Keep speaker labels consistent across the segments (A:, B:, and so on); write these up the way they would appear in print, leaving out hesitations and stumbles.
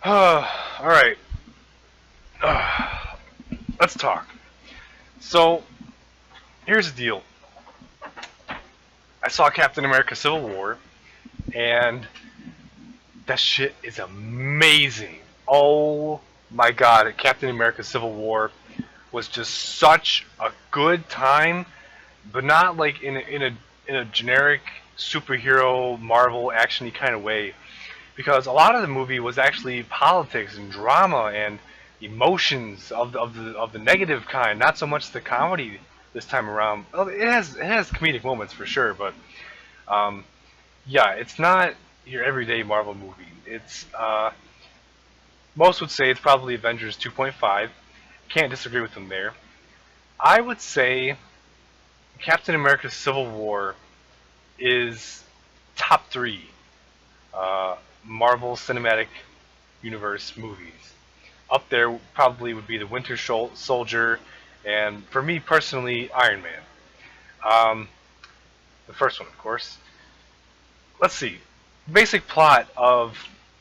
A: Alright, let's talk. So, here's the deal. I saw Captain America Civil War, and that shit is amazing. Oh my god, Captain America Civil War was just such a good time, but not like in a generic superhero Marvel actiony kind of way. Because a lot of the movie was actually politics and drama and emotions of the negative kind, not so much the comedy this time around. Well, it has comedic moments for sure, but um, yeah, it's not your everyday Marvel movie. It's most would say it's probably Avengers 2.5. Can't disagree with them there. I would say Captain America: Civil War is top three Marvel Cinematic Universe movies. Up there probably would be the Winter Soldier, and for me personally, Iron Man. Um, the first one, of course. Let's see. Basic plot of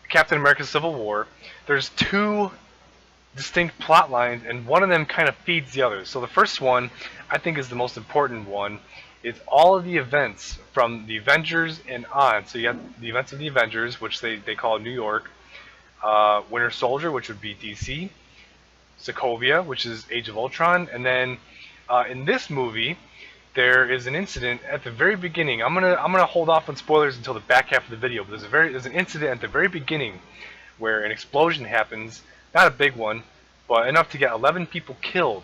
A: Captain America: Civil War. There's two distinct plot lines, and one of them kind of feeds the other. So the first one, I think, is the most important one. It's all of the events from the Avengers and on. So you have the events of the Avengers, which they call New York, Winter Soldier, which would be DC, Sokovia, which is Age of Ultron, and then in this movie there is an incident at the very beginning. I'm gonna hold off on spoilers until the back half of the video, but there's an incident at the very beginning where an explosion happens, not a big one, but enough to get 11 people killed.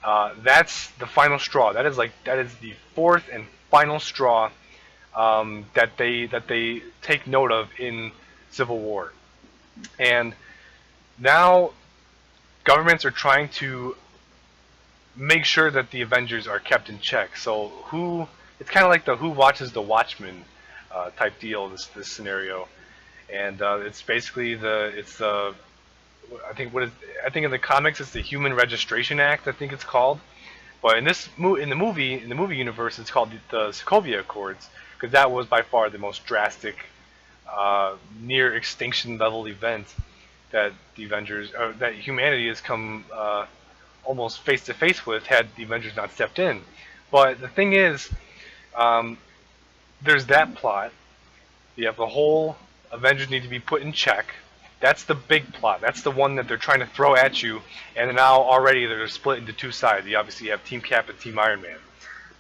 A: That's the final straw. That is the fourth and final straw that they take note of in Civil War, and now governments are trying to make sure that the Avengers are kept in check. So who? It's kind of like the Who Watches the Watchmen type deal. This scenario, and it's basically the I think what is I think in the comics it's the Human Registration Act. I think it's called. But in the movie universe, it's called the Sokovia Accords because that was by far the most drastic, near extinction level event that the Avengers, that humanity has come almost face to face with had the Avengers not stepped in. But the thing is, um, there's that plot. You have the whole Avengers need to be put in check. That's the big plot. That's the one that they're trying to throw at you. And now already they're split into two sides. You obviously have Team Cap and Team Iron Man.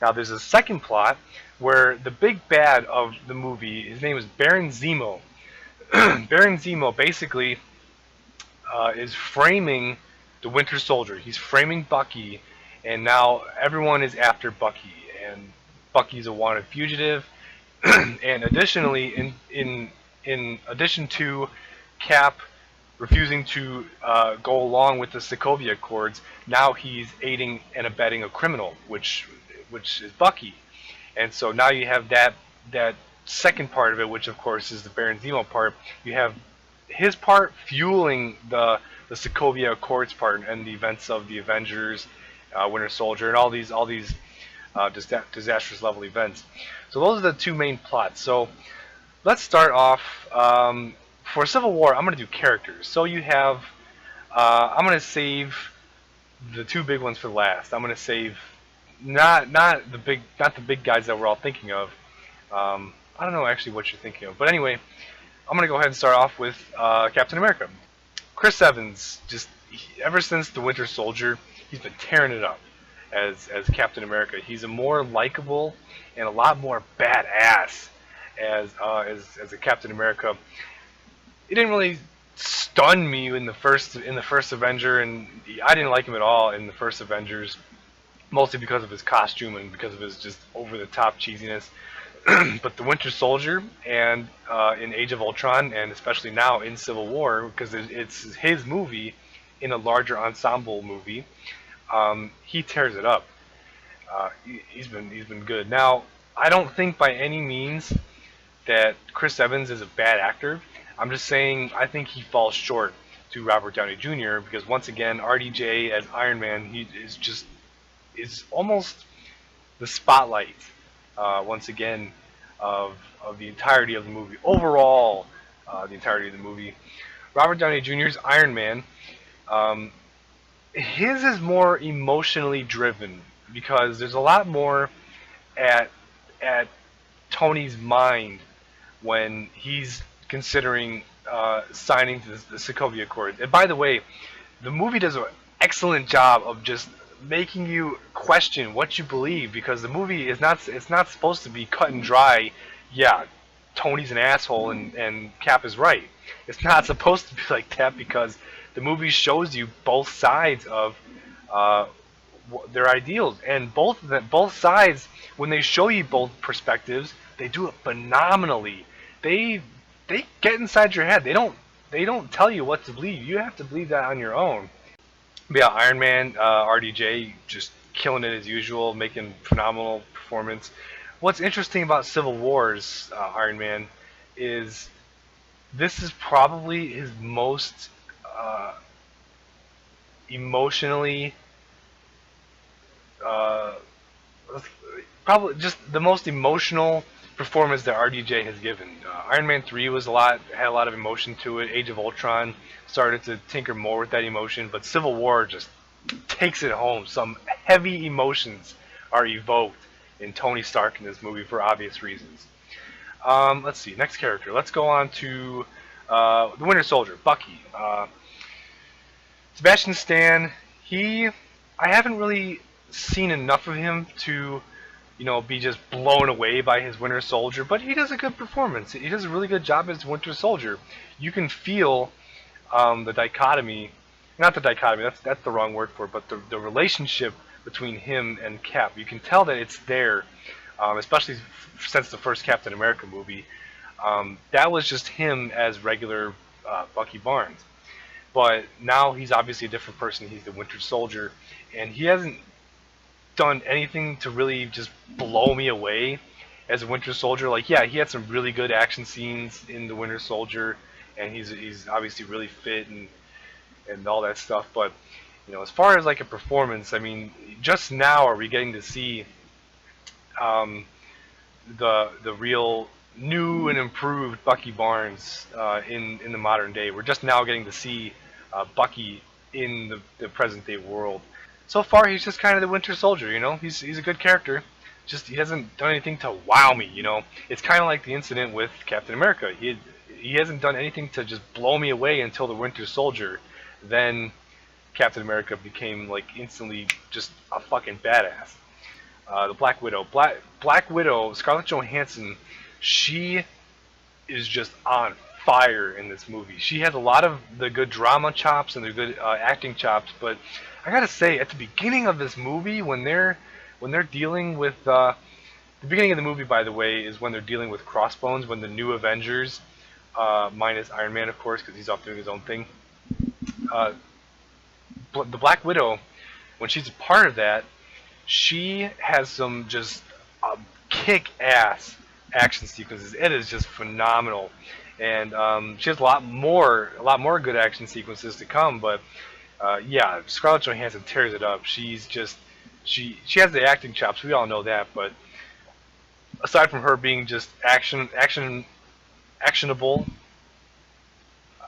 A: Now there's a second plot where the big bad of the movie, his name is Baron Zemo. Baron Zemo basically is framing the Winter Soldier. He's framing Bucky, and now everyone is after Bucky. And Bucky's a wanted fugitive. And additionally, in addition to Cap refusing to go along with the Sokovia Accords, now he's aiding and abetting a criminal, which is Bucky. And so now you have that second part of it, which of course is the Baron Zemo part. You have his part fueling the Sokovia Accords part and the events of the Avengers, Winter Soldier, and all these disastrous level events. So those are the two main plots. So let's start off for Civil War. I'm going to do characters. So you have I'm going to save the two big ones for last. I'm going to save not the big guys that we're all thinking of. I don't know actually what you're thinking of, but anyway, I'm gonna go ahead and start off with Captain America. Chris Evans, ever since the Winter Soldier, he's been tearing it up as Captain America. He's a more likable and a lot more badass as a Captain America. It didn't really stun me in the first Avenger, and I didn't like him at all in the first Avengers, mostly because of his costume and because of his just over the top cheesiness. But the Winter Soldier and in Age of Ultron, and especially now in Civil War, because it's his movie in a larger ensemble movie, he tears it up. He's been good. Now, I don't think by any means that Chris Evans is a bad actor. I'm just saying I think he falls short to Robert Downey Jr. because once again, RDJ as Iron Man, he is almost the spotlight once again of the entirety of the movie. Overall, the entirety of the movie. Robert Downey Jr.'s Iron Man, um, his is more emotionally driven because there's a lot more at at Tony's mind when he's considering signing to the Sokovia Accord. And by the way, the movie does an excellent job of just making you question what you believe because the movie is not it's not supposed to be cut and dry. Yeah, Tony's an asshole and Cap is right. It's not supposed to be like that because the movie shows you both sides of uh, their ideals, and both sides, when they show you both perspectives, they do it phenomenally. They they get inside your head. They don't tell you what to believe. You have to believe that on your own. But yeah, Iron Man, RDJ, just killing it as usual, making phenomenal performance. What's interesting about Civil War's Iron Man is this is probably his most uh, emotionally uh, probably just the most emotional performance that RDJ has given. Iron Man 3 was had a lot of emotion to it. Age of Ultron started to tinker more with that emotion, but Civil War just takes it home. Some heavy emotions are evoked in Tony Stark in this movie for obvious reasons. Let's see, next character. Let's go on to the Winter Soldier, Bucky. Sebastian Stan. I haven't really seen enough of him to be just blown away by his Winter Soldier, but he does a good performance. He does a really good job as Winter Soldier. You can feel the dichotomy, not the dichotomy, that's the wrong word for it, but the relationship between him and Cap. You can tell that it's there, especially since the first Captain America movie. That was just him as regular Bucky Barnes. But now he's obviously a different person. He's the Winter Soldier, and he hasn't done anything to really just blow me away as a Winter Soldier. Like, yeah, he had some really good action scenes in the Winter Soldier, and he's obviously really fit and all that stuff. But as far as like a performance, I mean, just now are we getting to see um, the real new and improved Bucky Barnes in the modern day. We're just now getting to see Bucky in the present day world. So far, he's just kind of the Winter Soldier. He's a good character. Just he hasn't done anything to wow me. It's kind of like the incident with Captain America. He hasn't done anything to just blow me away until the Winter Soldier. Then Captain America became like instantly just a fucking badass. The Black Widow. Black Widow, Scarlett Johansson, she is just on fire in this movie. She has a lot of the good drama chops and the good acting chops, but I gotta say, at the beginning of this movie, when they're dealing with the beginning of the movie, by the way, is when they're dealing with Crossbones, when the new Avengers, minus Iron Man, of course, because he's off doing his own thing. Uh, the Black Widow, when she's a part of that, she has some just kick-ass action sequences. It is just phenomenal, and she has a lot more good action sequences to come. But yeah, Scarlett Johansson tears it up. She's just she has the acting chops. We all know that. But aside from her being just actionable,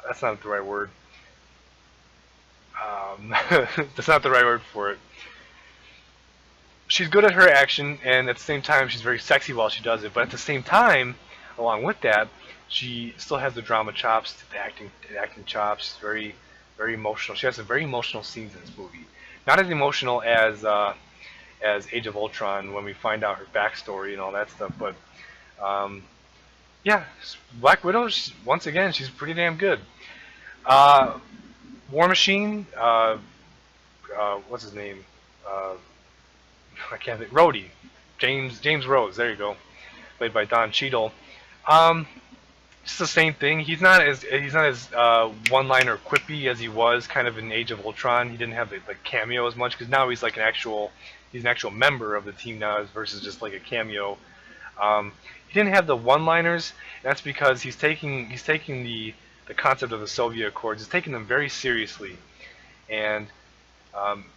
A: that's not the right word. That's not the right word for it. She's good at her action, and at the same time, she's very sexy while she does it. But at the same time, along with that, she still has the drama chops, the acting chops. She's very emotional. She has some very emotional scenes in this movie. Not as emotional as Age of Ultron when we find out her backstory and all that stuff, but um, yeah, Black Widow. Once again, she's pretty damn good. Uh, War Machine. What's his name? Uh, I can't think. Rhodey, James Rhodes. There you go, played by Don Cheadle. Um, it's the same thing. He's not as one-liner quippy as he was kind of in Age of Ultron. He didn't have the cameo as much because now he's like he's an actual member of the team now versus just like a cameo. He didn't have the one-liners. And that's because he's taking the concept of the Soviet Accords. He's taking them very seriously, and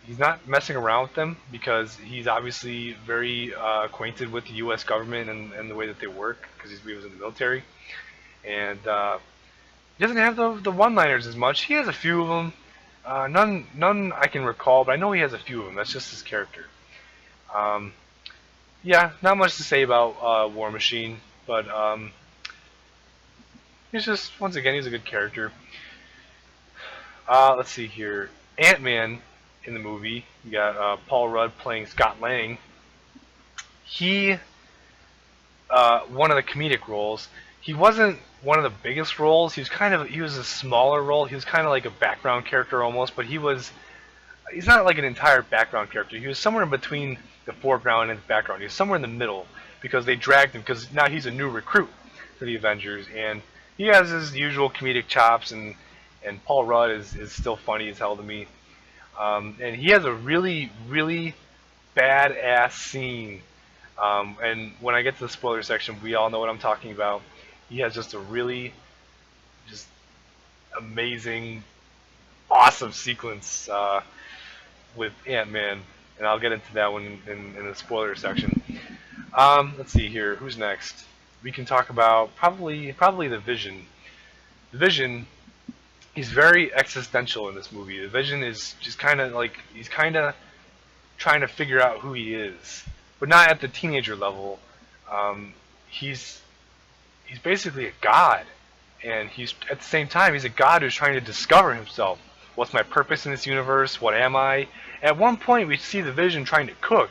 A: he's not messing around with them because he's obviously very acquainted with the U.S. government and the way that they work because he was in the military. And He doesn't have the one-liners as much. He has a few of them. None I can recall, but I know he has a few of them. That's just his character. Um, yeah, not much to say about War Machine, but he's just once again he's a good character. Let's see here. Ant-Man in the movie. You got Paul Rudd playing Scott Lang. He one of the comedic roles. He wasn't one of the biggest roles. He was a smaller role. He was kind of like a background character almost, but he's not like an entire background character. He was somewhere in between the foreground and the background. He was somewhere in the middle because they dragged him because now he's a new recruit for the Avengers and he has his usual comedic chops and Paul Rudd is still funny as hell to me. And he has a really badass scene. And when I get to the spoiler section, we all know what I'm talking about. He has just a really just amazing, awesome sequence with Ant-Man, and I'll get into that one in the spoiler section. Let's see here. Who's next? We can talk about probably the Vision. The Vision. He's very existential in this movie. The Vision is just kind of like he's kind of trying to figure out who he is, but not at the teenager level. He's basically a god, and he's at the same time he's a god who's trying to discover himself. What's my purpose in this universe? What am I? At one point, we see the Vision trying to cook,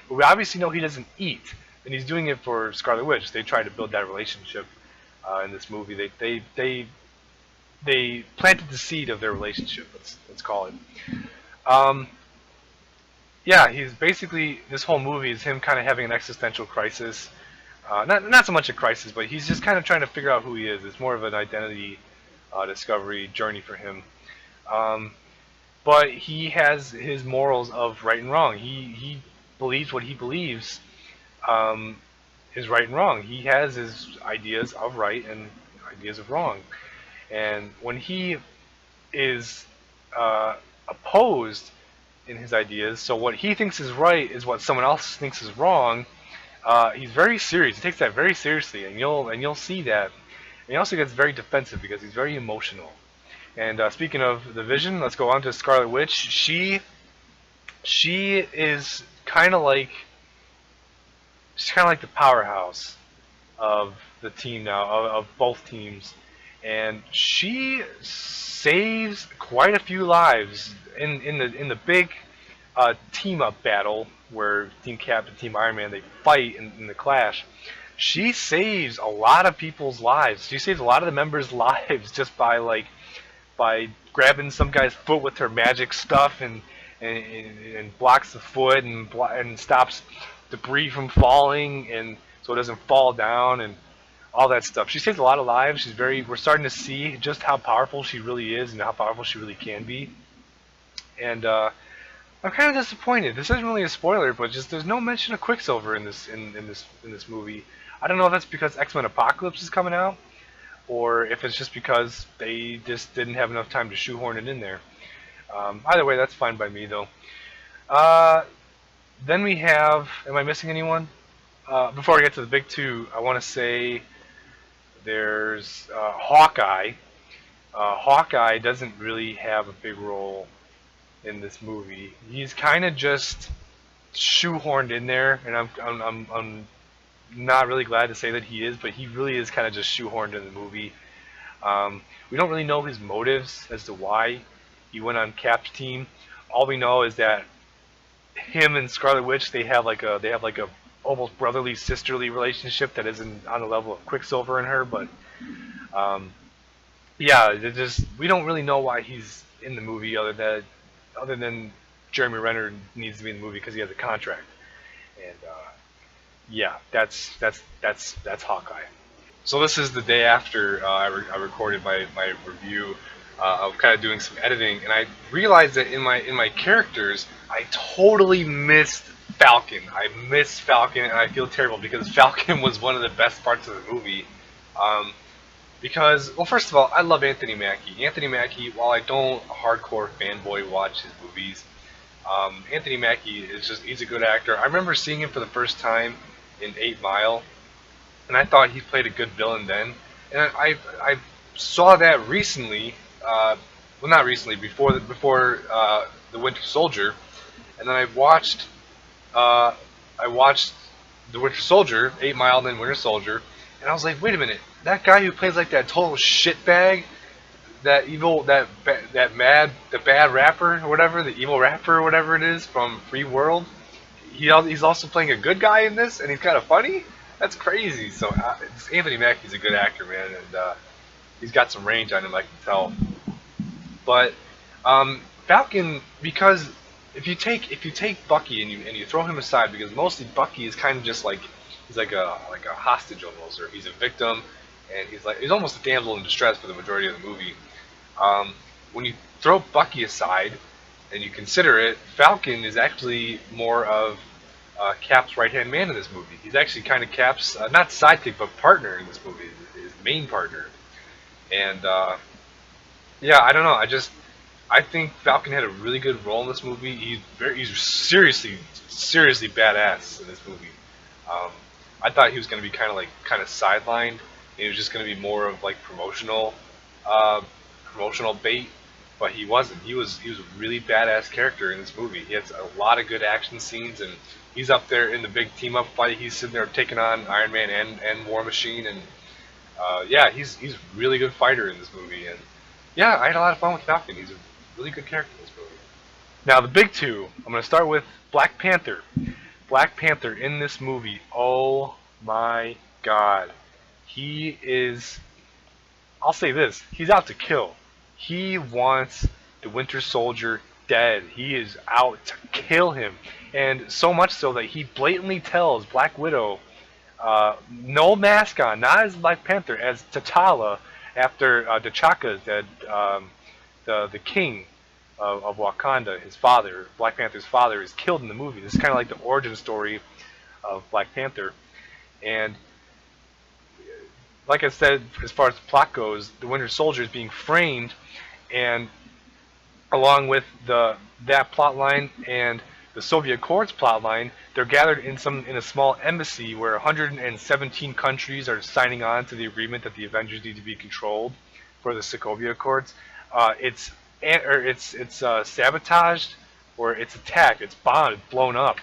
A: but we obviously know he doesn't eat, and he's doing it for Scarlet Witch. They try to build that relationship in this movie. They planted the seed of their relationship. Let's call it. Um, yeah, he's basically this whole movie is him kind of having an existential crisis. Not so much a crisis, but he's just kind of trying to figure out who he is. It's more of an identity discovery journey for him. Um, but he has his morals of right and wrong. He believes what he believes um, is right and wrong. He has his ideas of right and ideas of wrong. And when he is opposed in his ideas, so what he thinks is right is what someone else thinks is wrong. He's very serious. He takes that very seriously, and you'll see that. And he also gets very defensive because he's very emotional. And speaking of the Vision, let's go on to Scarlet Witch. She is kind of like the powerhouse of the team now, of both teams, and she saves quite a few lives in the big team up battle where Team Cap and Team Iron Man they fight in the clash. She saves a lot of people's lives. She saves a lot of the members' lives just by grabbing some guy's foot with her magic stuff and blocks the foot and stops debris from falling and so it doesn't fall down and all that stuff. She saves a lot of lives. We're starting to see just how powerful she really is and how powerful she really can be. And I'm kind of disappointed. This isn't really a spoiler, but just there's no mention of Quicksilver in this movie. I don't know if that's because X-Men Apocalypse is coming out, or if it's just because they just didn't have enough time to shoehorn it in there. Either way, that's fine by me though. Uh, then we have. Am I missing anyone? Before I get to the big two, I want to say there's Hawkeye. Hawkeye doesn't really have a big role in this movie. He's kind of just shoehorned in there, and I'm not really glad to say that he is, but he really is kind of just shoehorned in the movie. We don't really know his motives as to why he went on Cap's team. All we know is that him and Scarlet Witch they have like a almost brotherly sisterly relationship that isn't on the level of Quicksilver and her, but yeah, we don't really know why he's in the movie other than Jeremy Renner needs to be in the movie because he has a contract. And yeah, that's Hawkeye. So this is the day after I recorded my review. I'm kind of doing some editing, and I realized that in my characters, I totally missed Falcon. I missed Falcon, and I feel terrible because Falcon was one of the best parts of the movie. Because, well, first of all, I love Anthony Mackie. Anthony Mackie, while I don't hardcore fanboy watch his movies, Anthony Mackie he's a good actor. I remember seeing him for the first time in 8 Mile, and I thought he played a good villain then. And saw that recently. Well, not recently. Before the Winter Soldier, and then uh, I watched the Winter Soldier, 8 Mile, and then Winter Soldier, and I was like, wait a minute, that guy who plays like that total shitbag, that evil, the bad rapper or whatever, the evil rapper or whatever it is from Free World, he's also playing a good guy in this, and he's kind of funny. That's crazy. So Anthony Mackie's a good actor, man, and he's got some range on him, I can tell. But Falcon, because if you take Bucky and you throw him aside, because mostly Bucky is kind of just like he's like a hostage almost, or he's a victim, and he's almost a damsel in distress for the majority of the movie. Um, when you throw Bucky aside and you consider it, Falcon is actually more of Cap's right hand man in this movie. He's actually kind of Cap's not sidekick but partner in this movie, his main partner. And yeah, I don't know. I think Falcon had a really good role in this movie. He's seriously badass in this movie. Um, I thought he was going to be kind of sidelined. He was just going to be more of like uh, promotional bait, but he wasn't. He was a really badass character in this movie. He has a lot of good action scenes, and he's up there in the big team up fight. He's sitting there taking on Iron Man and War Machine, and yeah, he's a really good fighter in this movie. And yeah, I had a lot of fun with Falcon. He's a really good character in this movie. Now the big two. I'm going to start with Black Panther. Black Panther in this movie. Oh my God, he is. I'll say this: he's out to kill. He wants the Winter Soldier dead. He is out to kill him, and so much so that he blatantly tells Black Widow, no mask on, not as Black Panther, as T'Challa after T'Chaka is dead. The king of Wakanda, his father, Black Panther's father, is killed in the movie. This is kind of like the origin story of Black Panther, and like I said, as far as the plot goes, the Winter Soldier is being framed, and along with that plot line and the Soviet Accords plot line, they're gathered in a small embassy where 117 countries are signing on to the agreement that the Avengers need to be controlled for the Sokovia Accords. It's sabotaged, or it's attacked, it's bombed, it's blown up,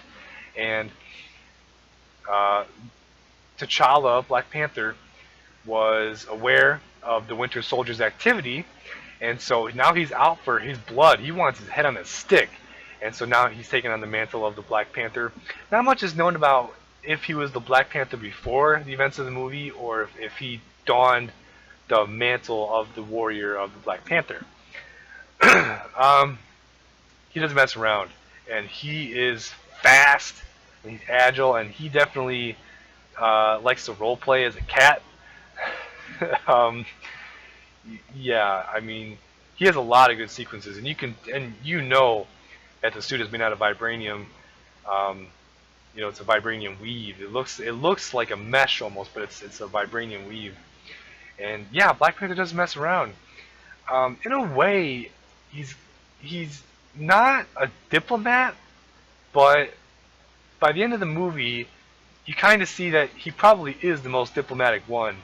A: and uh, T'Challa, Black Panther, was aware of the Winter Soldier's activity, and so now he's out for his blood. He wants his head on a stick, and so now he's taking on the mantle of the Black Panther. Not much is known about if he was the Black Panther before the events of the movie, or if he donned the mantle of the warrior of the Black Panther. He doesn't mess around, and he is fast, and he's agile, and he definitely likes to role play as a cat. um, yeah, I mean, he has a lot of good sequences, and you know that the suit is made out of vibranium. Um, it's a vibranium weave. It looks like a mesh almost, but it's a vibranium weave. And yeah, Black Panther doesn't mess around. In a way, he's not a diplomat, but by the end of the movie, you kind of see that he probably is the most diplomatic one,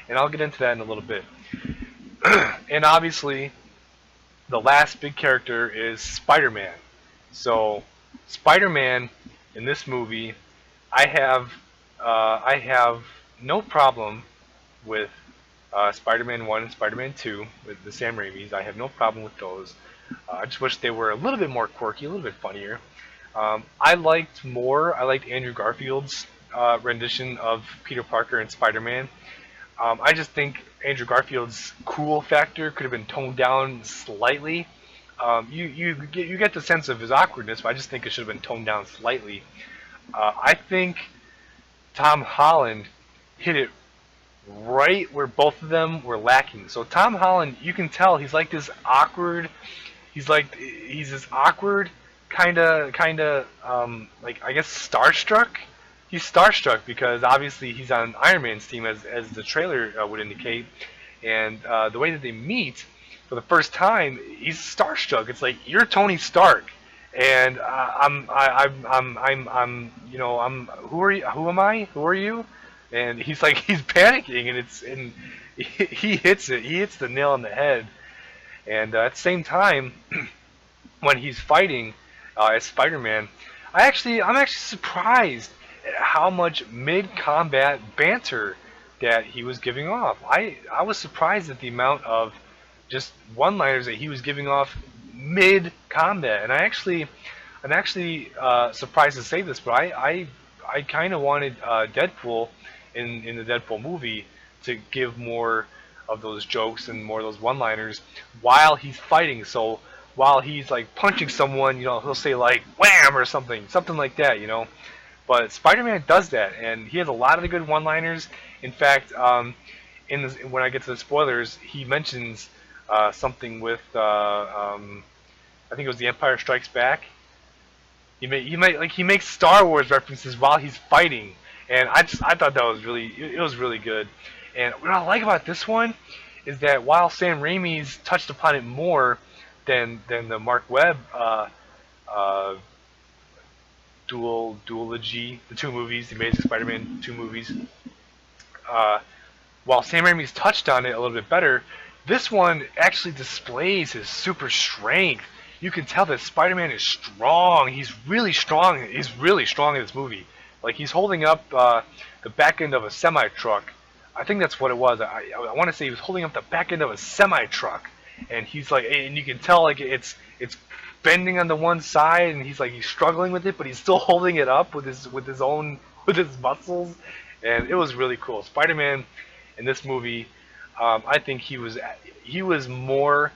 A: and I'll get into that in a little bit. And obviously, the last big character is Spider-Man. So, Spider-Man in this movie, I have no problem with Spider-Man 1 and Spider-Man 2 with the Sam Raimis. I have no problem with those. I just wish they were a little bit more quirky, a little bit funnier. I liked Andrew Garfield's rendition of Peter Parker and Spider-Man. I just think Andrew Garfield's cool factor could have been toned down slightly. You get the sense of his awkwardness, but I just think it should have been toned down slightly. I think Tom Holland hit it right where both of them were lacking. So Tom Holland, you can tell he's like this awkward. He's this awkward kind of like, I guess, starstruck. He's starstruck because obviously he's on Iron Man's team, as the trailer would indicate, and the way that they meet for the first time, he's starstruck. It's like, you're Tony Stark, and I'm who are you? Who am I? Who are you? And he's like, he's panicking, and he hits it. He hits the nail on the head. And at the same time, when he's fighting as Spider-Man, I'm actually surprised at how much mid-combat banter that he was giving off. I was surprised at the amount of just one-liners that he was giving off mid-combat, and I'm actually surprised to say this, but I kind of wanted Deadpool in the Deadpool movie to give more of those jokes and more of those one-liners while he's fighting. So while he's like punching someone, he'll say like "wham" or something like that. But Spider-Man does that, and he has a lot of the good one-liners. In fact, when I get to the spoilers, he mentions something with I think it was The Empire Strikes Back. He makes Star Wars references while he's fighting, and I thought that was it was really good. And what I like about this one is that while Sam Raimi's touched upon it more than the Mark Webb uh, duology, the two movies, the Amazing Spider-Man two movies, uh, while Sam Raimi's touched on it a little bit better, this one actually displays his super strength. You can tell that Spider-Man is strong. He's really strong. He's really strong in this movie. Like he's holding up the back end of a semi truck. I think that's what it was. I want to say he was holding up the back end of a semi truck, and he's like, and you can tell like it's bending on the one side, and he's struggling with it, but he's still holding it up with his muscles, and it was really cool. Spider-Man in this movie, I think he was more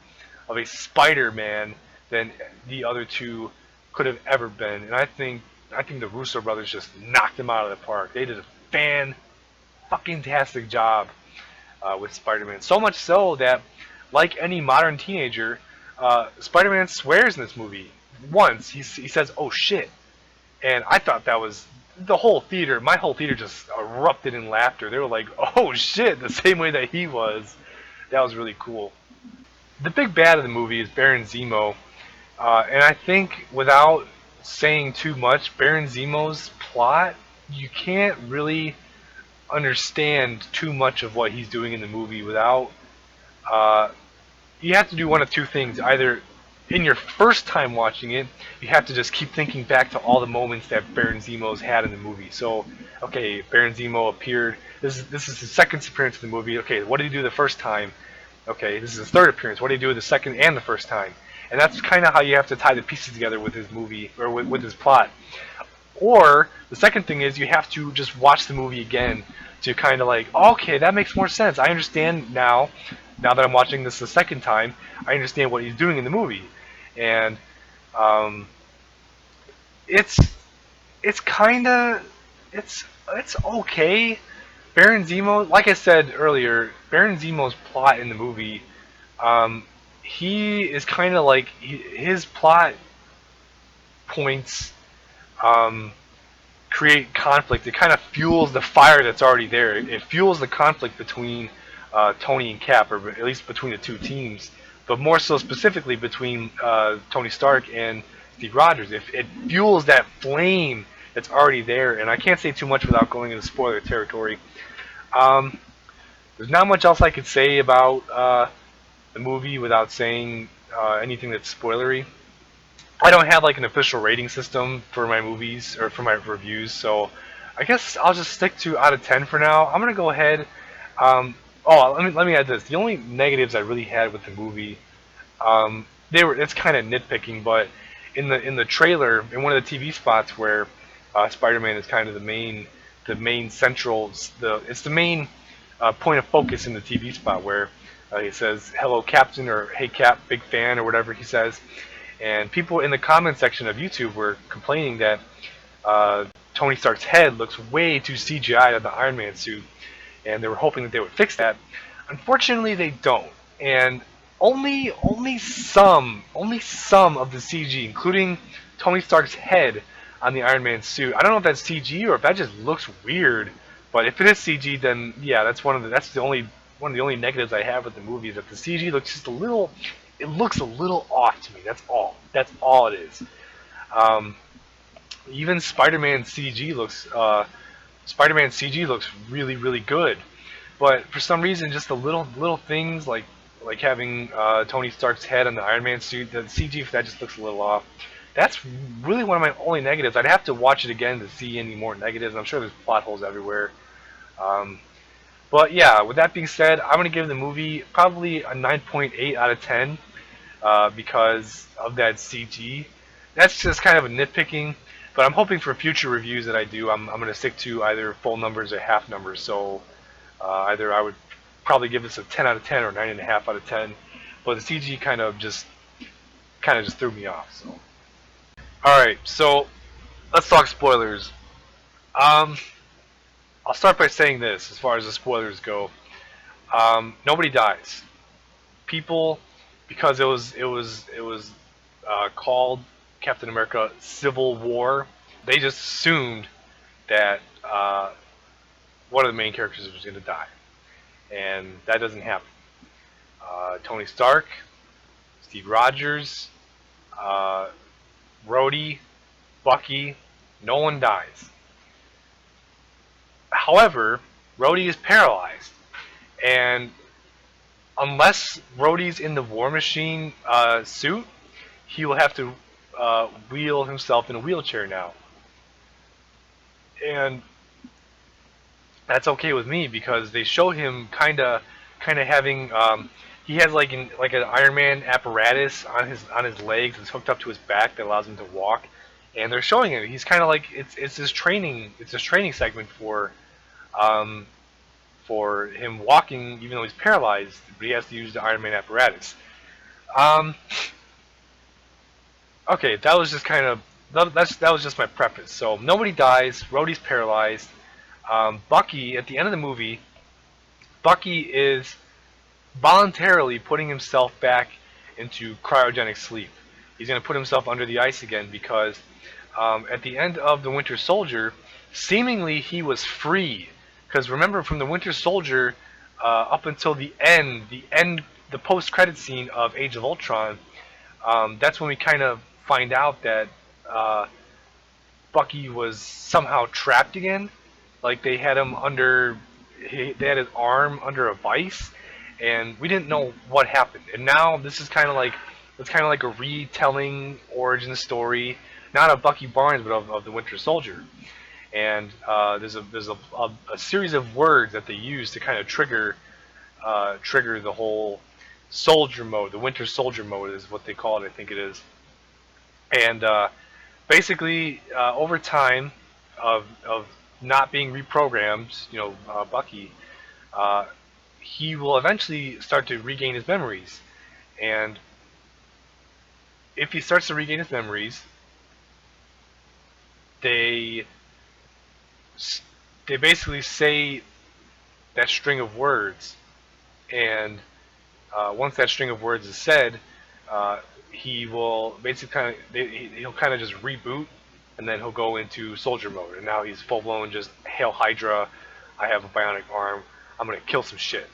A: of a Spider-Man than the other two could have ever been, and I think the Russo brothers just knocked him out of the park. They did a fucking-tastic job with Spider-Man. So much so that, like any modern teenager, Spider-Man swears in this movie. Once he says, "Oh shit," and I thought that was the whole theater. My whole theater just erupted in laughter. They were like, "Oh shit!" the same way that he was. That was really cool. The big bad of the movie is Baron Zemo, and I think without saying too much, Baron Zemo's plot, you can't really understand too much of what he's doing in the movie without. Uh, you have to do one of two things. Either in your first time watching it, you have to just keep thinking back to all the moments that Baron Zemo's had in the movie. So, okay, Baron Zemo appeared. This is his second appearance in the movie. Okay, what did he do the first time? Okay, this is his third appearance. What did he do the second and the first time? And that's kind of how you have to tie the pieces together with his movie or with his plot. Or the second thing is you have to just watch the movie again to kind of like, okay, that makes more sense. I understand now. Now that I'm watching this the second time, I understand what he's doing in the movie, and um, it's kind of it's okay. Baron Zemo, like I said earlier, Baron Zemo's plot in the movie, he is kind of like his plot points um, create conflict. It kind of fuels the fire that's already there. It fuels the conflict between Tony and Cap, or at least between the two teams, but more so specifically between Tony Stark and Steve Rogers. It fuels that flame that's already there, and I can't say too much without going into spoiler territory. Um, there's not much else I could say about the movie without saying anything that's spoilery. I don't have like an official rating system for my movies or for my reviews, so I guess I'll just stick to out of 10 for now. I'm gonna go ahead. Um, let me add this. The only negatives I really had with the movie, it's kind of nitpicking, but in the trailer, in one of the TV spots where Spider-Man is kind of the main central, it's the main point of focus in the TV spot where he says "Hello, Captain" or "Hey, Cap, big fan" or whatever he says. And people in the comment section of YouTube were complaining that Tony Stark's head looks way too CGI on the Iron Man suit, and they were hoping that they would fix that. Unfortunately, they don't, and only some of the CG, including Tony Stark's head on the Iron Man suit. I don't know if that's CG or if that just looks weird, but if it is CG, then yeah, that's one of the only negatives I have with the movie is that the CG looks just a little. It looks a little off to me. That's all. That's all it is. Um, even Spider-Man CG looks really really good. But for some reason, just the little things like having Tony Stark's head on the Iron Man suit, the CG for that just looks a little off. That's really one of my only negatives. I'd have to watch it again to see any more negatives. I'm sure there's plot holes everywhere. Um, but yeah, with that being said, I'm gonna give the movie probably a 9.8 out of 10 because of that CG. That's just kind of a nitpicking, but I'm hoping for future reviews that I do, I'm going to stick to either full numbers or half numbers. So either I would probably give this a 10 out of 10 or 9.5 out of 10, but the CG kind of just threw me off. So all right, so let's talk spoilers. Um, I'll start by saying this as far as the spoilers go. Nobody dies. People, because it was called Captain America Civil War. They just assumed that one of the main characters was going to die, and that doesn't happen. Tony Stark, Steve Rogers, uh, Rhodey, Bucky, no one dies. However, Rhodey is paralyzed, and unless Rhodey's in the War Machine suit, he will have to wheel himself in a wheelchair now. And that's okay with me because they show him kind of having he has like an Iron Man apparatus on his legs that's hooked up to his back that allows him to walk, and they're showing him he's kind of like it's this training segment um, for him walking even though he's paralyzed, but he has to use the Iron Man apparatus. Um, okay, that was just kind of that was just my preface. So nobody dies. Rhodey's paralyzed. Bucky at the end of the movie, Bucky is voluntarily putting himself back into cryogenic sleep. He's going to put himself under the ice again because at the end of the Winter Soldier, seemingly he was free. Because remember, from the Winter Soldier up until the post-credit scene of Age of Ultron, that's when we kind of find out that Bucky was somehow trapped again. Like they had him they had his arm under a vice, and we didn't know what happened. And now this is it's kind of like a retelling origin story, not of Bucky Barnes, but of the Winter Soldier. And there's a series of words that they use to kind of trigger the whole soldier mode. The Winter Soldier mode is what they call it, I think it is. And basically, over time of not being reprogrammed, Bucky, he will eventually start to regain his memories. And if he starts to regain his memories, they basically say that string of words, and once that string of words is said, he will basically he'll kind of just reboot, and then he'll go into soldier mode, and now he's full blown just Hail Hydra. I have a bionic arm. I'm gonna kill some shit.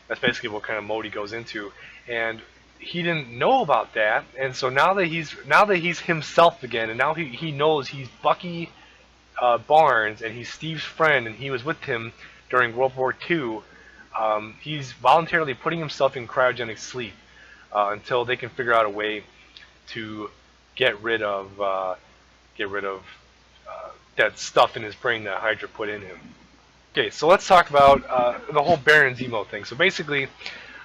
A: That's basically what kind of mode he goes into, and he didn't know about that, and so now that he's himself again, and now he knows he's Bucky Barnes, and he's Steve's friend, and he was with him during World War II. He's voluntarily putting himself in cryogenic sleep until they can figure out a way to get rid of that stuff in his brain that Hydra put in him. Okay, so let's talk about the whole Baron Zemo thing. So basically,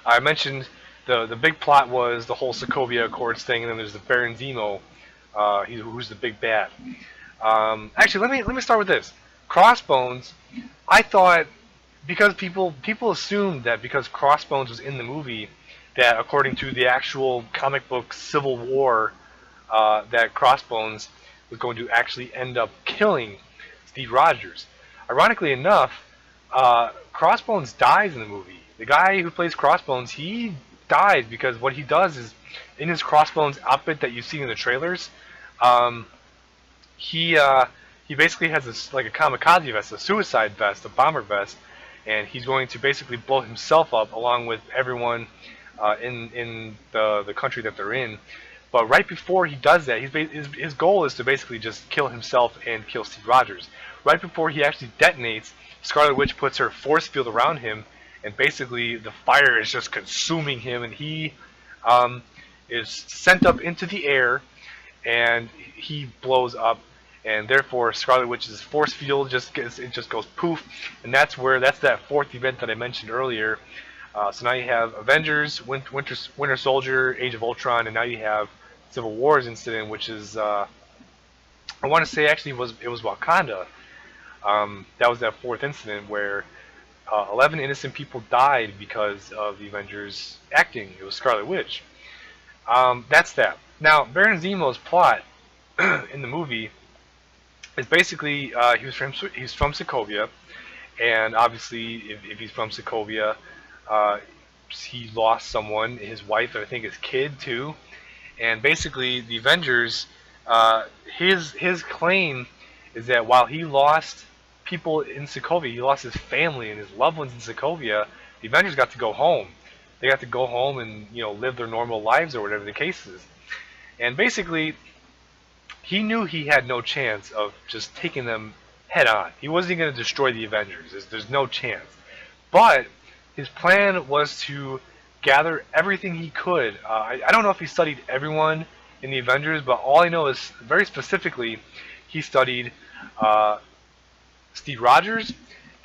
A: I mentioned the big plot was the whole Sokovia Accords thing, and then there's the Baron Zemo, who's the big bad. Actually, let me start with this. Crossbones, I thought, because people assumed that because Crossbones was in the movie, that according to the actual comic book Civil War, that Crossbones was going to actually end up killing Steve Rogers. Ironically enough, Crossbones dies in the movie. The guy who plays Crossbones, he dies because what he does is, in his Crossbones outfit that you see in the trailers, he basically has this like a kamikaze vest, a suicide vest, a bomber vest, and he's going to basically blow himself up along with everyone in the country that they're in. But right before he does that, his goal is to basically just kill himself and kill Steve Rogers. Right before he actually detonates, Scarlet Witch puts her force field around him, and basically the fire is just consuming him, and he um, is sent up into the air, and he blows up, and therefore Scarlet Witch's force field just goes poof, and that's that fourth event that I mentioned earlier. So now you have Avengers, Winter Soldier, Age of Ultron, and now you have Civil War's incident, which is I want to say actually it was Wakanda. That was that fourth incident where 11 innocent people died because of the Avengers acting. It was Scarlet Witch. That's that. Now, Baron Zemo's plot in the movie is basically he's from Sokovia, and obviously if he's from Sokovia, uh, he lost someone, his wife, and I think his kid too. And basically, the Avengers, his claim is that while he lost people in Sokovia, he lost his family and his loved ones in Sokovia. The Avengers got to go home. They got to go home and live their normal lives or whatever the case is. And basically, he knew he had no chance of just taking them head on. He wasn't going to destroy the Avengers. There's no chance. But his plan was to gather everything he could. I don't know if he studied everyone in the Avengers, but all I know is very specifically he studied Steve Rogers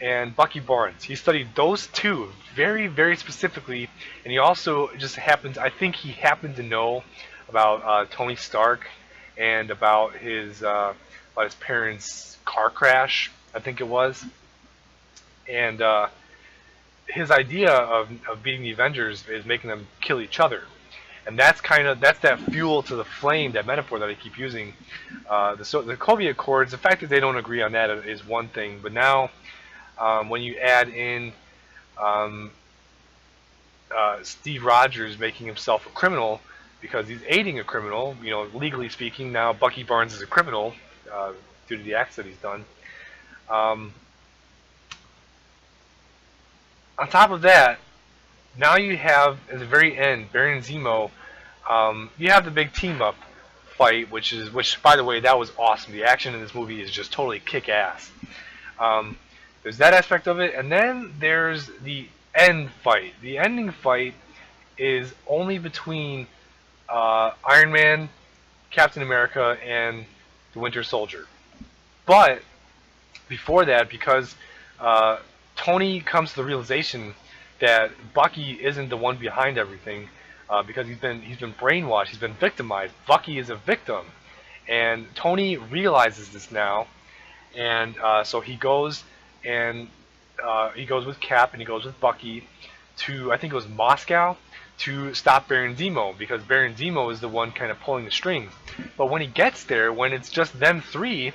A: and Bucky Barnes. He studied those two very, very specifically, and he also I think he happened to know about Tony Stark and about his parents' car crash, I think it was. And his idea of beating the Avengers is making them kill each other. And that's that fuel to the flame, that metaphor that I keep using. The Sokovia Accords, the fact that they don't agree on that is one thing, but now when you add in um, Steve Rogers making himself a criminal because he's aiding a criminal, legally speaking, now Bucky Barnes is a criminal due to the acts that he's done. Um, on top of that, now you have at the very end, Baron Zemo. You have the big team up fight, which by the way, that was awesome. The action in this movie is just totally kick ass. There's that aspect of it, and then there's the end fight. The ending fight is only between Iron Man, Captain America, and the Winter Soldier. But before that, because Tony comes to the realization that Bucky isn't the one behind everything, because he's been brainwashed, he's been victimized. Bucky is a victim, and Tony realizes this now, and so he goes with Cap and he goes with Bucky to, I think it was Moscow, to stop Baron Zemo, because Baron Zemo is the one kind of pulling the strings. But when he gets there, when it's just them three,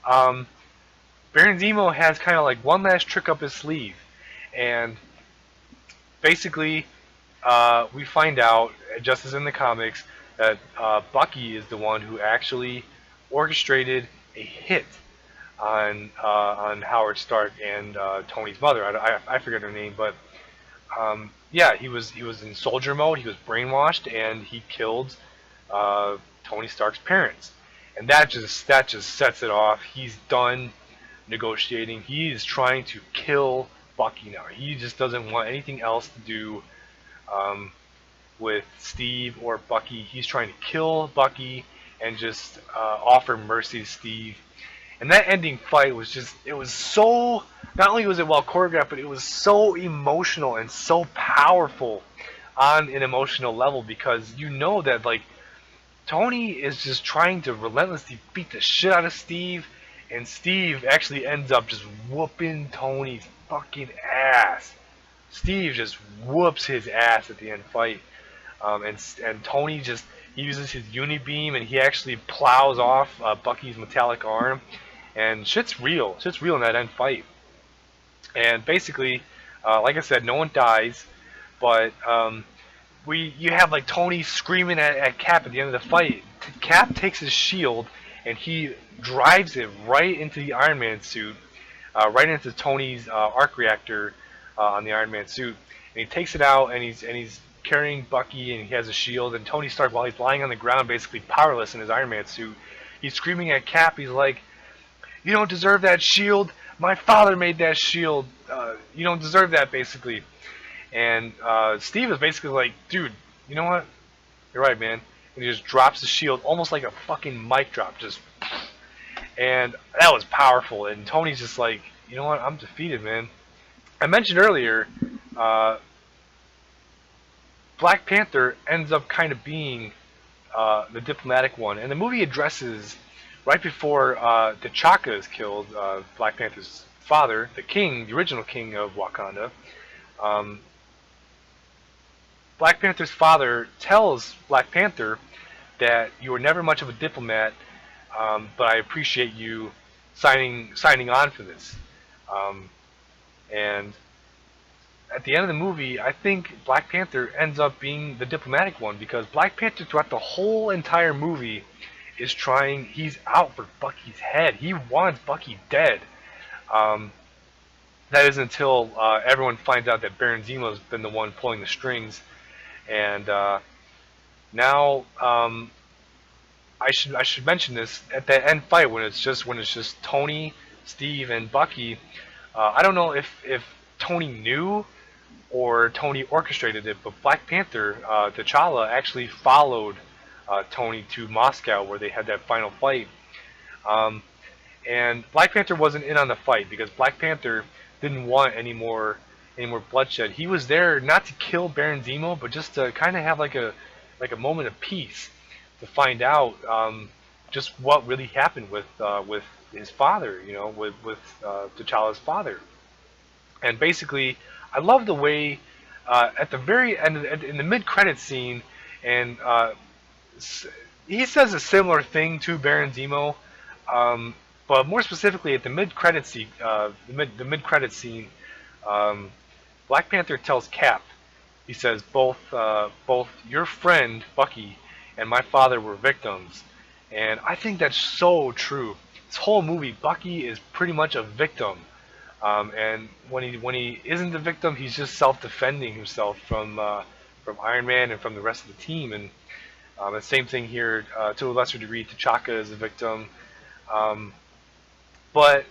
A: Baron Zemo has kind of like one last trick up his sleeve, and basically we find out, just as in the comics, that Bucky is the one who actually orchestrated a hit on Howard Stark and Tony's mother. I forget her name, but yeah, he was in soldier mode. He was brainwashed, and he killed Tony Stark's parents, and that just sets it off. He's done negotiating. He is trying to kill Bucky now. He just doesn't want anything else to do with Steve or Bucky. He's trying to kill Bucky and just offer mercy to Steve. And that ending fight was it was so, not only was it well choreographed, but it was so emotional and so powerful on an emotional level, because that like Tony is just trying to relentlessly beat the shit out of Steve, and Steve actually ends up just whooping Tony's fucking ass. Steve just whoops his ass at the end fight, and Tony he uses his unibeam and he actually plows off Bucky's metallic arm, and shit's real. Shit's real in that end fight. And basically, like I said, no one dies, but you have like Tony screaming at Cap at the end of the fight. Cap takes his shield and he drives it right into the Iron Man suit, right into Tony's arc reactor on the Iron Man suit. And he takes it out, and he's carrying Bucky, and he has a shield. And Tony Stark, while he's lying on the ground, basically powerless in his Iron Man suit, he's screaming at Cap. He's like, "You don't deserve that shield. My father made that shield. you don't deserve that, basically. And Steve is basically like, dude, you know what? You're right, man. And he just drops the shield almost like a fucking mic drop, just. And that was powerful. And Tony's just like, you know what? I'm defeated, man. I mentioned earlier, uh, Black Panther ends up kind of being the diplomatic one, and the movie addresses right before T'Chaka is killed, Black Panther's father, the king, the original king of Wakanda. Um, Black Panther's father tells Black Panther that you were never much of a diplomat, but I appreciate you signing on for this. Um, and at the end of the movie, I think Black Panther ends up being the diplomatic one because Black Panther throughout the whole entire movie is trying. He's out for Bucky's head. He wants Bucky dead. Um, that is until everyone finds out that Baron Zemo's been the one pulling the strings, and now I should mention this at the end fight when it's just Tony, Steve, and Bucky. I don't know if Tony knew or Tony orchestrated it, but Black Panther, T'Challa, actually followed Tony to Moscow where they had that final fight. Um, and Black Panther wasn't in on the fight because Black Panther didn't want any more bloodshed. He was there not to kill Baron Zemo, but just to kind of have like a moment of peace to find out just what really happened with his father, with T'Challa's father. And basically, I love the way at the very end, in the mid-credit scene, and he says a similar thing to Baron Zemo, but more specifically at the mid-credit scene, the mid-credit scene, Black Panther tells Cap, he says both your friend Bucky and my father were victims, and I think that's so true. This whole movie, Bucky is pretty much a victim. And when he isn't the victim, he's just self-defending himself from Iron Man and from the rest of the team. And the same thing here, to a lesser degree, T'Chaka is a victim. But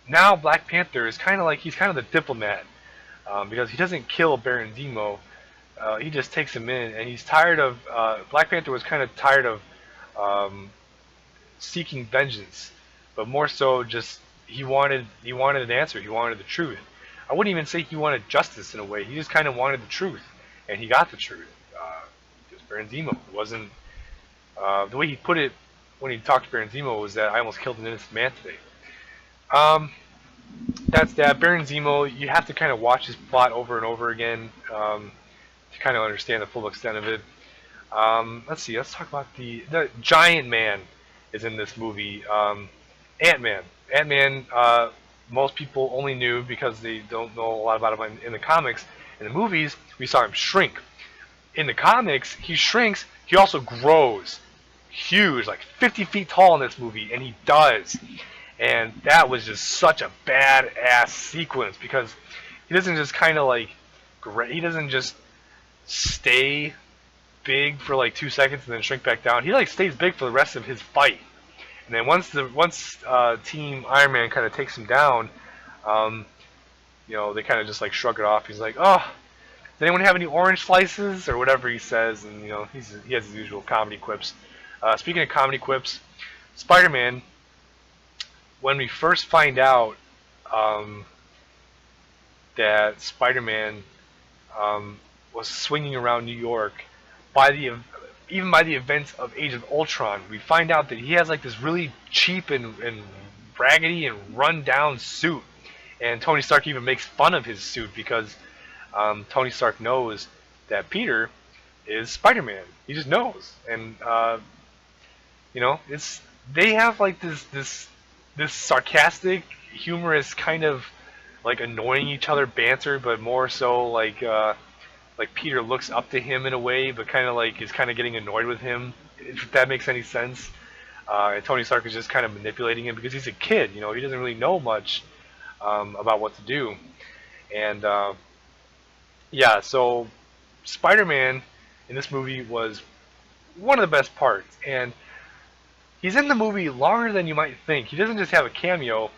A: now Black Panther is he's kind of the diplomat because he doesn't kill Baron Zemo. He just takes him in, and he's tired of. Black Panther was kind of tired of seeking vengeance, but more so just he wanted an answer. He wanted the truth. I wouldn't even say he wanted justice in a way. He just kind of wanted the truth, and he got the truth. It was Baron Zemo. It wasn't the way he put it when he talked to Baron Zemo was that I almost killed an innocent man today. That's that. Baron Zemo, you have to kind of watch his plot over and over again to kind of understand the full extent of it. Let's see. Let's talk about the Giant Man is in this movie. Ant-Man. Ant-Man, most people only knew because they don't know a lot about him in the comics. In the movies, we saw him shrink. In the comics, he shrinks. He also grows. Huge, like 50 feet tall in this movie, and he does. And that was just such a badass sequence because he doesn't just kind of like, he doesn't just stay big for like 2 seconds and then shrink back down. He like stays big for the rest of his fight. And then once Team Iron Man kind of takes him down, they kind of just like shrug it off. He's like, "Oh, does anyone have any orange slices?" or whatever he says, and he has his usual comedy quips. Speaking of comedy quips, Spider-Man. When we first find out that Spider-Man was swinging around New York even by the events of Age of Ultron, we find out that he has like this really cheap and raggedy and run-down suit. And Tony Stark even makes fun of his suit because Tony Stark knows that Peter is Spider-Man. He just knows. And, they have like this sarcastic, humorous kind of like annoying each other banter, but more so like Peter looks up to him in a way, but kind of like is kind of getting annoyed with him, if that makes any sense. And Tony Stark is just kind of manipulating him because he's a kid, he doesn't really know much about what to do. And so Spider-Man in this movie was one of the best parts, and he's in the movie longer than you might think. He doesn't just have a cameo.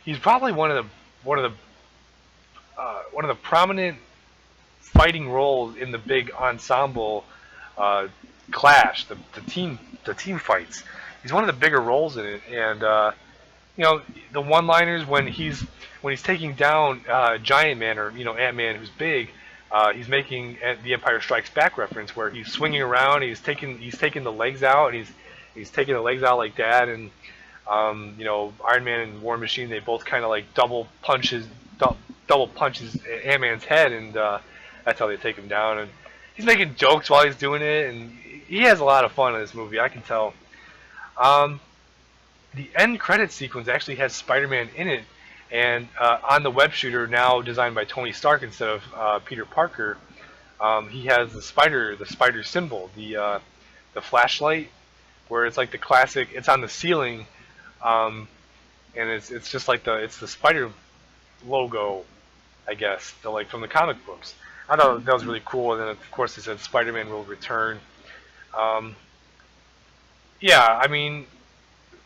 A: He's probably one of the one of the prominent fighting roles in the big ensemble uh, clash, the team fights. He's one of the bigger roles in it, and you know the one-liners when he's taking down Giant Man or Ant Man who's big. He's making the Empire Strikes Back reference where he's swinging around, he's taking the legs out, and he's taking the legs out like that, and Iron Man and War Machine, they both kind of like double punches Ant Man's head, and that's how they take him down. And he's making jokes while he's doing it, and he has a lot of fun in this movie. I can tell. Um, the end credit sequence actually has Spider-Man in it, and on the web shooter now designed by Tony Stark instead of Peter Parker, he has the spider symbol, the flashlight, where it's like the classic. It's on the ceiling, and it's just like it's the spider logo, I guess, like from the comic books. I thought that was really cool. And then of course they said Spider-Man will return. Um, yeah, I mean,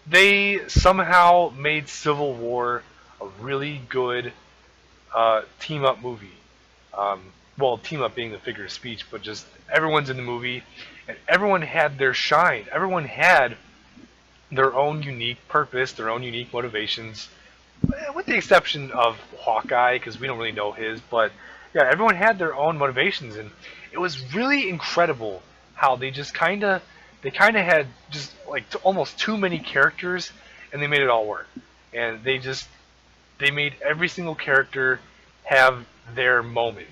A: they somehow made Civil War a really good team up movie. Um, well, team up being the figure of speech, but just everyone's in the movie, and everyone had their shine. Everyone had their own unique purpose, their own unique motivations, with the exception of Hawkeye, because we don't really know his. But yeah, everyone had their own motivations, and it was really incredible how they kind of had just like almost too many characters, and they made it all work. And they made every single character have their moment,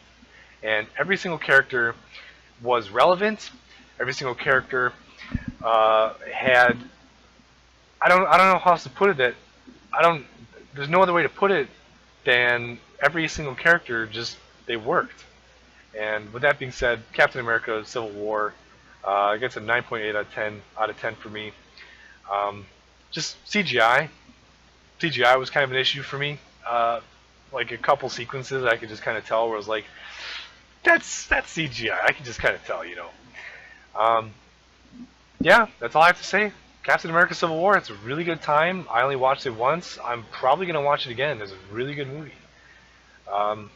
A: and every single character was relevant. Every single character had I don't know how else to put it. That I don't. There's no other way to put it than every single character just they worked. And with that being said, Captain America: Civil War gets a 9.8 out of 10 for me. Just CGI. CGI was kind of an issue for me. Like a couple sequences, I could just kind of tell where I was like, that's CGI. I can just kind of tell. Um, yeah, that's all I have to say. Captain America: Civil War. It's a really good time. I only watched it once. I'm probably gonna watch it again. It's a really good movie. Um,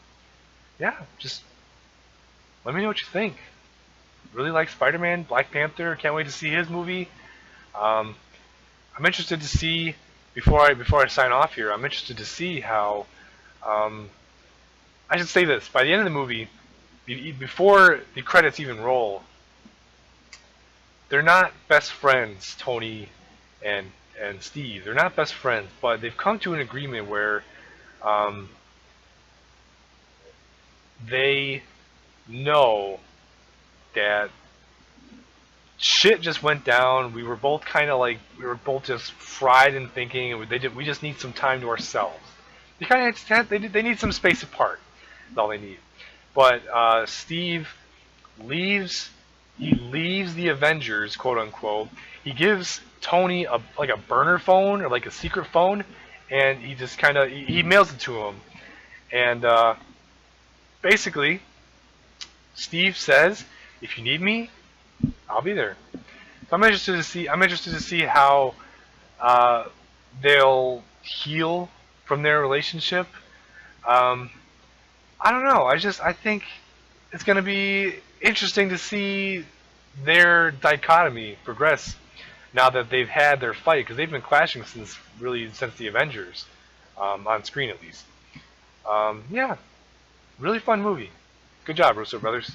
A: yeah, just let me know what you think. Really like Spider-Man, Black Panther. Can't wait to see his movie. Um, I'm interested to see before I sign off here. I'm interested to see how. I should say this: by the end of the movie, before the credits even roll, they're not best friends, Tony and Steve. They're not best friends, but they've come to an agreement where um, they know that shit just went down. We were both just fried in thinking, and we just need some time to ourselves. They kind of they need some space apart. That's all they need. But Steve leaves. He leaves the Avengers, quote unquote. He gives Tony a burner phone or like a secret phone, and he just kind of he mails it to him. And basically, Steve says, "If you need me, I'll be there." So I'm interested to see how they'll heal from their relationship. Um, I don't know. I think it's going to be interesting to see their dichotomy progress now that they've had their fight, because they've been clashing since the Avengers, on screen at least. Yeah, really fun movie. Good job, Russo brothers.